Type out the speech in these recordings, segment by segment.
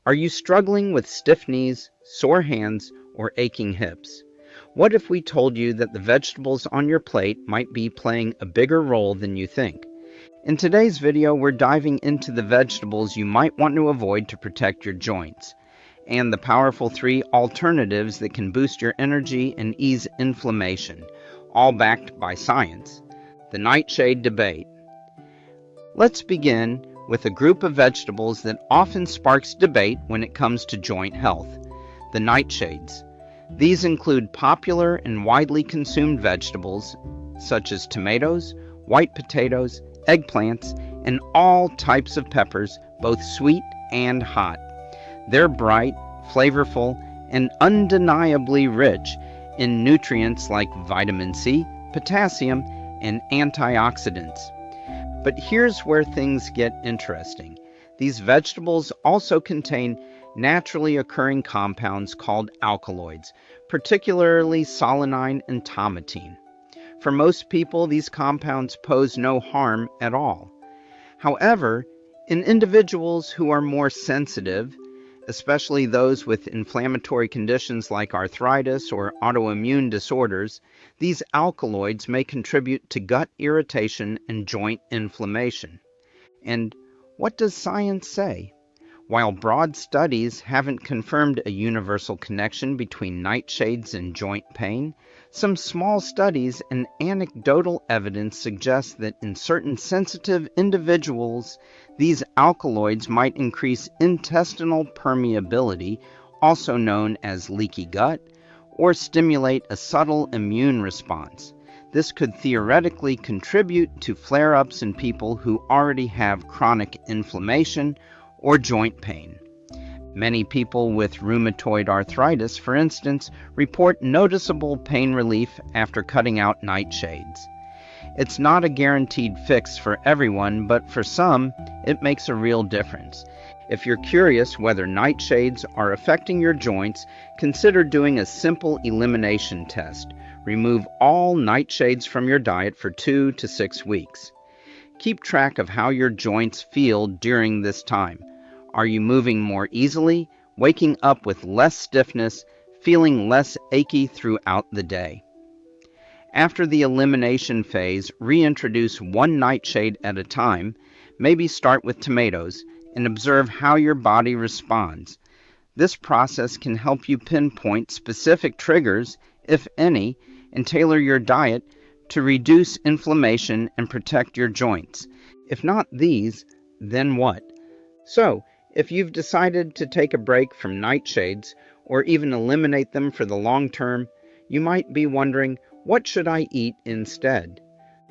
Are you struggling with stiff knees, sore hands, or aching hips? What if we told you that the vegetables on your plate might be playing a bigger role than you think? In today's video, we're diving into the vegetables you might want to avoid to protect your joints, and the powerful 3 alternatives that can boost your energy and ease inflammation, all backed by science. The nightshade debate. Let's begin with a group of vegetables that often sparks debate when it comes to joint health, the nightshades. These include popular and widely consumed vegetables such as tomatoes, white potatoes, eggplants, and all types of peppers, both sweet and hot. They're bright, flavorful, and undeniably rich in nutrients like vitamin C, potassium, and antioxidants. But here's where things get interesting. These vegetables also contain naturally occurring compounds called alkaloids, particularly solanine and tomatine. For most people, these compounds pose no harm at all. However, in individuals who are more sensitive, especially those with inflammatory conditions like arthritis or autoimmune disorders, these alkaloids may contribute to gut irritation and joint inflammation. And what does science say? While broad studies haven't confirmed a universal connection between nightshades and joint pain, some small studies and anecdotal evidence suggest that in certain sensitive individuals, these alkaloids might increase intestinal permeability, also known as leaky gut, or stimulate a subtle immune response. This could theoretically contribute to flare-ups in people who already have chronic inflammation or joint pain. Many people with rheumatoid arthritis, for instance, report noticeable pain relief after cutting out nightshades. It's not a guaranteed fix for everyone, but for some, it makes a real difference. If you're curious whether nightshades are affecting your joints, consider doing a simple elimination test. Remove all nightshades from your diet for 2 to 6 weeks. Keep track of how your joints feel during this time. Are you moving more easily, waking up with less stiffness, feeling less achy throughout the day? After the elimination phase, reintroduce 1 nightshade at a time. Maybe start with tomatoes and observe how your body responds. This process can help you pinpoint specific triggers, if any, and tailor your diet to reduce inflammation and protect your joints. If not these, then what? So, if you've decided to take a break from nightshades or even eliminate them for the long term, you might be wondering, what should I eat instead?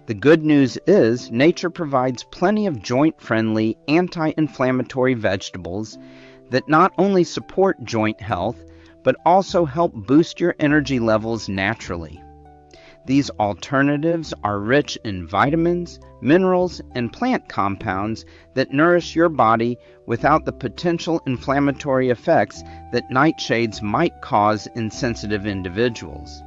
The good news is nature provides plenty of joint-friendly, anti-inflammatory vegetables that not only support joint health, but also help boost your energy levels naturally. These alternatives are rich in vitamins, minerals, and plant compounds that nourish your body without the potential inflammatory effects that nightshades might cause in sensitive individuals.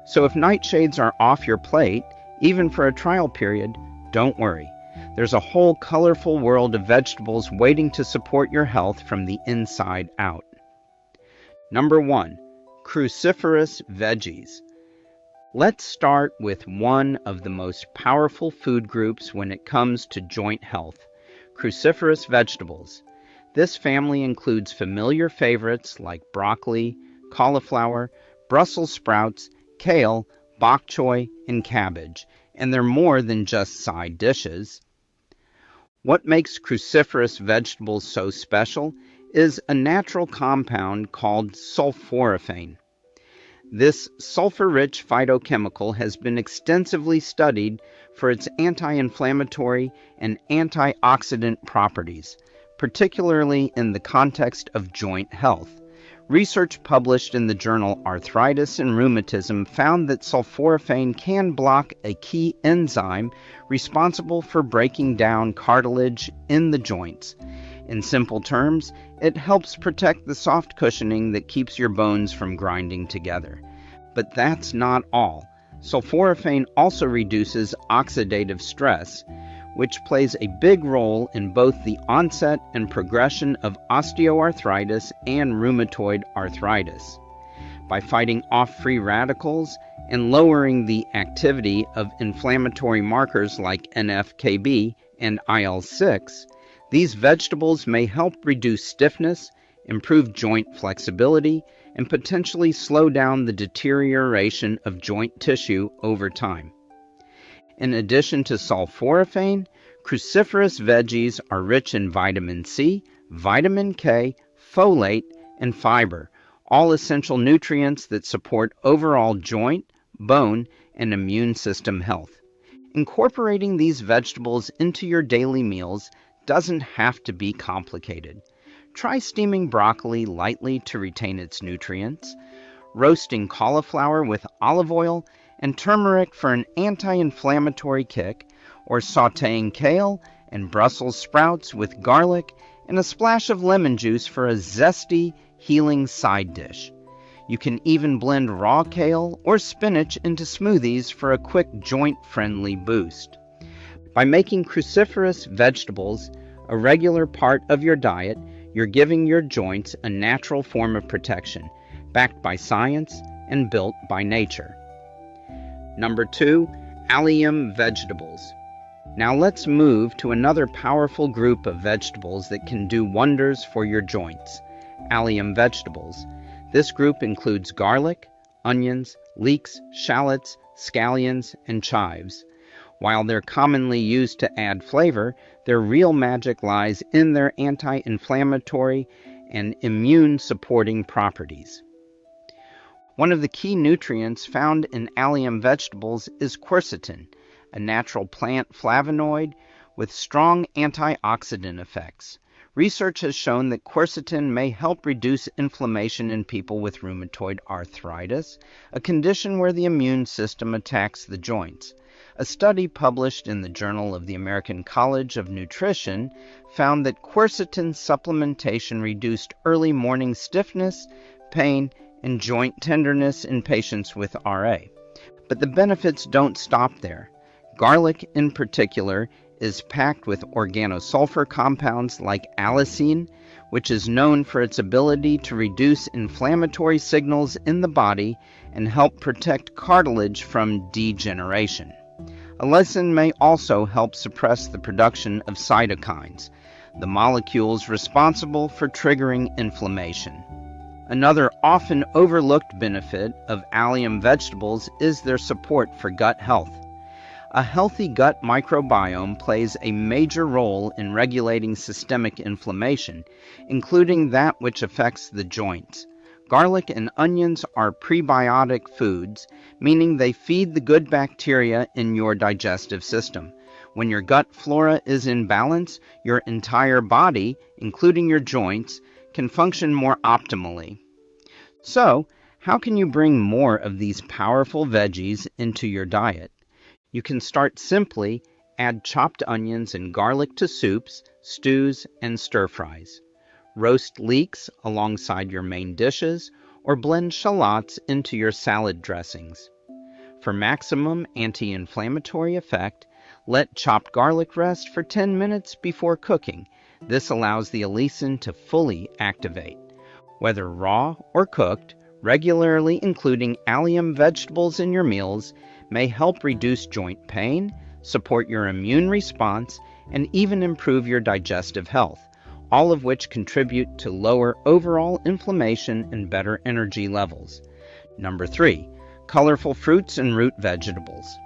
So if nightshades are off your plate, even for a trial period, don't worry. There's a whole colorful world of vegetables waiting to support your health from the inside out. Number 1. Cruciferous veggies. Let's start with one of the most powerful food groups when it comes to joint health, cruciferous vegetables. This family includes familiar favorites like broccoli, cauliflower, Brussels sprouts, kale, bok choy, and cabbage, and they're more than just side dishes. What makes cruciferous vegetables so special is a natural compound called sulforaphane. This sulfur-rich phytochemical has been extensively studied for its anti-inflammatory and antioxidant properties, particularly in the context of joint health. Research published in the journal Arthritis and Rheumatism found that sulforaphane can block a key enzyme responsible for breaking down cartilage in the joints. In simple terms, it helps protect the soft cushioning that keeps your bones from grinding together. But that's not all. Sulforaphane also reduces oxidative stress, which plays a big role in both the onset and progression of osteoarthritis and rheumatoid arthritis. By fighting off free radicals and lowering the activity of inflammatory markers like NF-κB and IL-6, these vegetables may help reduce stiffness, improve joint flexibility, and potentially slow down the deterioration of joint tissue over time. In addition to sulforaphane, cruciferous veggies are rich in vitamin C, vitamin K, folate, and fiber, all essential nutrients that support overall joint, bone, and immune system health. Incorporating these vegetables into your daily meals doesn't have to be complicated. Try steaming broccoli lightly to retain its nutrients, roasting cauliflower with olive oil and turmeric for an anti-inflammatory kick, or sautéing kale and Brussels sprouts with garlic and a splash of lemon juice for a zesty, healing side dish. You can even blend raw kale or spinach into smoothies for a quick joint-friendly boost. By making cruciferous vegetables a regular part of your diet, you're giving your joints a natural form of protection, backed by science and built by nature. Number 2, allium vegetables. Now let's move to another powerful group of vegetables that can do wonders for your joints, allium vegetables. This group includes garlic, onions, leeks, shallots, scallions, and chives. While they're commonly used to add flavor, their real magic lies in their anti-inflammatory and immune-supporting properties. One of the key nutrients found in allium vegetables is quercetin, a natural plant flavonoid with strong antioxidant effects. Research has shown that quercetin may help reduce inflammation in people with rheumatoid arthritis, a condition where the immune system attacks the joints. A study published in the Journal of the American College of Nutrition found that quercetin supplementation reduced early morning stiffness, pain, and joint tenderness in patients with RA. But the benefits don't stop there. Garlic, in particular, is packed with organosulfur compounds like allicin, which is known for its ability to reduce inflammatory signals in the body and help protect cartilage from degeneration. Allicin may also help suppress the production of cytokines, the molecules responsible for triggering inflammation. Another often overlooked benefit of allium vegetables is their support for gut health. A healthy gut microbiome plays a major role in regulating systemic inflammation, including that which affects the joints. Garlic and onions are prebiotic foods, meaning they feed the good bacteria in your digestive system. When your gut flora is in balance, your entire body, including your joints, can function more optimally. So, how can you bring more of these powerful veggies into your diet? You can start simply, add chopped onions and garlic to soups, stews, and stir-fries. Roast leeks alongside your main dishes, or blend shallots into your salad dressings. For maximum anti-inflammatory effect, let chopped garlic rest for 10 minutes before cooking. This allows the allicin to fully activate. Whether raw or cooked, regularly including allium vegetables in your meals may help reduce joint pain, support your immune response, and even improve your digestive health, all of which contribute to lower overall inflammation and better energy levels. Number 3, colorful fruits and root vegetables.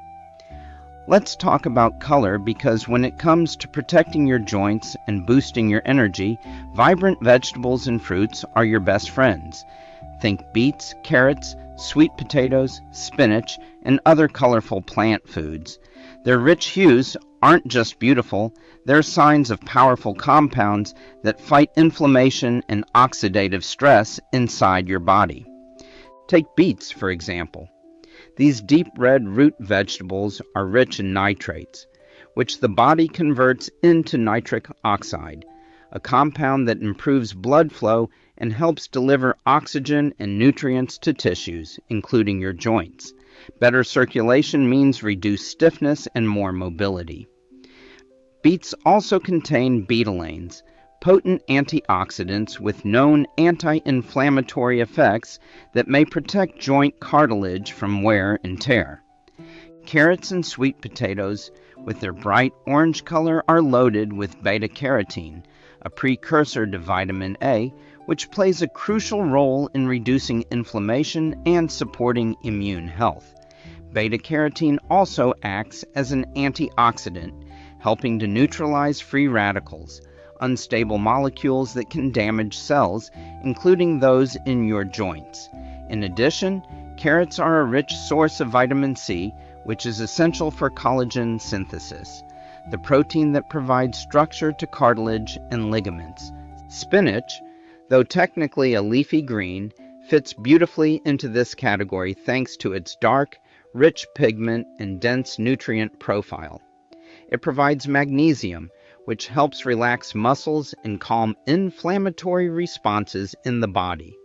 Let's talk about color because when it comes to protecting your joints and boosting your energy, vibrant vegetables and fruits are your best friends. Think beets, carrots, sweet potatoes, spinach, and other colorful plant foods. Their rich hues aren't just beautiful, they're signs of powerful compounds that fight inflammation and oxidative stress inside your body. Take beets, for example. These deep red root vegetables are rich in nitrates, which the body converts into nitric oxide, a compound that improves blood flow and helps deliver oxygen and nutrients to tissues, including your joints. Better circulation means reduced stiffness and more mobility. Beets also contain betalains, potent antioxidants with known anti-inflammatory effects that may protect joint cartilage from wear and tear. Carrots and sweet potatoes, with their bright orange color, are loaded with beta-carotene, a precursor to vitamin A, which plays a crucial role in reducing inflammation and supporting immune health. Beta-carotene also acts as an antioxidant, helping to neutralize free radicals, unstable molecules that can damage cells, including those in your joints. In addition, carrots are a rich source of vitamin C, which is essential for collagen synthesis, the protein that provides structure to cartilage and ligaments. Spinach, though technically a leafy green, fits beautifully into this category thanks to its dark, rich pigment and dense nutrient profile. It provides magnesium, which helps relax muscles and calm inflammatory responses in the body.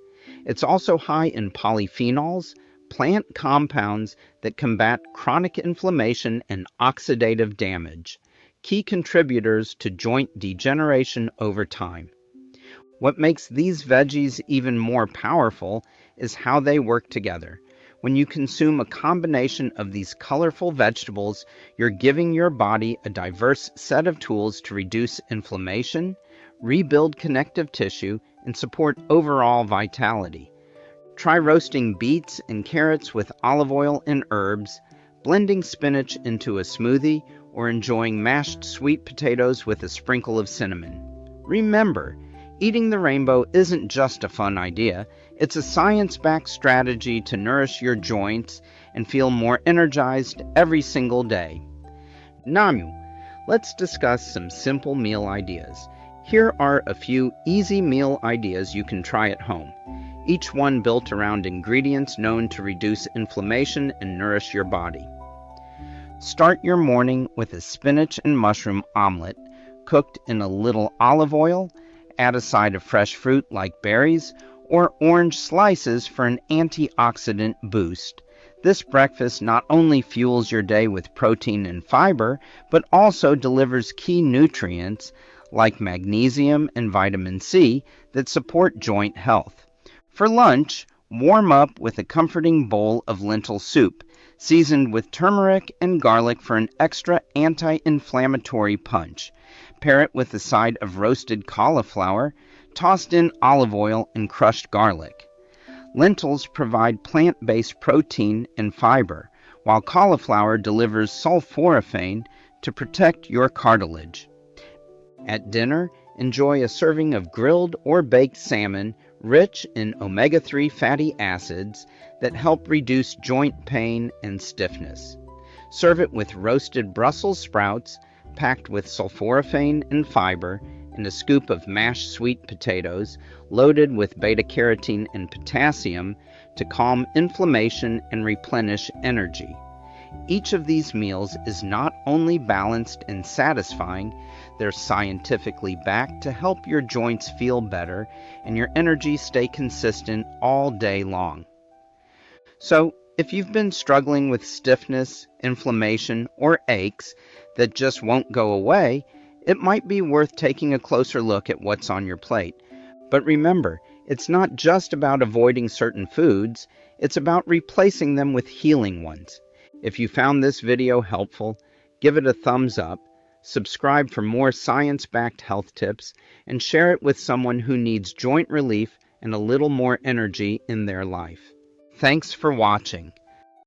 It's also high in polyphenols, plant compounds that combat chronic inflammation and oxidative damage, key contributors to joint degeneration over time. What makes these veggies even more powerful is how they work together. When you consume a combination of these colorful vegetables, you're giving your body a diverse set of tools to reduce inflammation, rebuild connective tissue, and support overall vitality. Try roasting beets and carrots with olive oil and herbs, blending spinach into a smoothie, or enjoying mashed sweet potatoes with a sprinkle of cinnamon. Remember, eating the rainbow isn't just a fun idea, it's a science-backed strategy to nourish your joints and feel more energized every single day. Namu, let's discuss some simple meal ideas. Here are a few easy meal ideas you can try at home, each one built around ingredients known to reduce inflammation and nourish your body. Start your morning with a spinach and mushroom omelet, cooked in a little olive oil. Add a side of fresh fruit like berries or orange slices for an antioxidant boost. This breakfast not only fuels your day with protein and fiber, but also delivers key nutrients like magnesium and vitamin C that support joint health. For lunch, warm up with a comforting bowl of lentil soup, seasoned with turmeric and garlic for an extra anti-inflammatory punch. Pair it with a side of roasted cauliflower, tossed in olive oil and crushed garlic. Lentils provide plant-based protein and fiber, while cauliflower delivers sulforaphane to protect your cartilage. At dinner, enjoy a serving of grilled or baked salmon rich in omega-3 fatty acids that help reduce joint pain and stiffness. Serve it with roasted Brussels sprouts packed with sulforaphane and fiber, and a scoop of mashed sweet potatoes loaded with beta-carotene and potassium to calm inflammation and replenish energy. Each of these meals is not only balanced and satisfying, they're scientifically backed to help your joints feel better and your energy stay consistent all day long. So, if you've been struggling with stiffness, inflammation, or aches that just won't go away, it might be worth taking a closer look at what's on your plate. But remember, it's not just about avoiding certain foods, it's about replacing them with healing ones. If you found this video helpful, give it a thumbs up, subscribe for more science-backed health tips, and share it with someone who needs joint relief and a little more energy in their life. Thanks for watching.